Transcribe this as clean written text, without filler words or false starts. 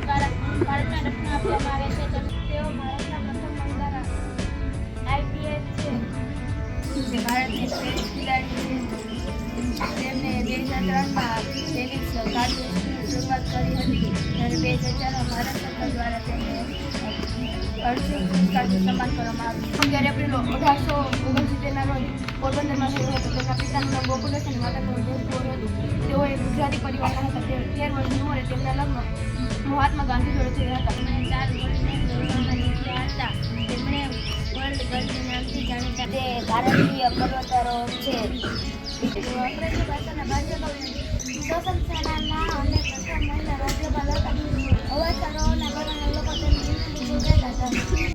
દ્વારા ભારતને રત્ન આપવામાં આવે છે. તેઓ ભારતના પ્રથમ મહિલા આઈપીએસ છે. તે ભારતની શ્રેષ્ઠ ખેલાડી છે. તેમને 2003માં ટેનિસ કાર્યક્રમની શરૂઆત કરી હતી. ત્યારે 2004માં ભારત સરકાર દ્વારા તેમને અર્જુન પુરસ્કારથી સન્માન કરવામાં આવ્યું. 11 એપ્રિલ 1869ના રોજ પોરબંદરમાં થયો હતો. તેમના પિતાનું નામ ગોકુલદાસ અને માતાનું નામ દેવકૌર હતું. તેઓ એક ગુજરાતી પરિવારના હતા. 13 વર્ષની ઉંમરે તેમના લગ્ન મહાત્મા ગાંધી જોડે થયા હતા. તેમણે 4 વર્ષની દોડવામાં જીત્યા હતા. તેમણે વર્લ્ડ ગર્લ્સ નામથી જાણીતા તે ભારતીય પર્વતારોહક છે. અંગ્રેજી ભાષાના રાજ્યપાલ સ્વતંત્રતાના અને પ્રથમ મહિલા રાજ્યપાલ હતા. અવાજ આરોહણના કારણે લોકો તેમને કહેતા હતા.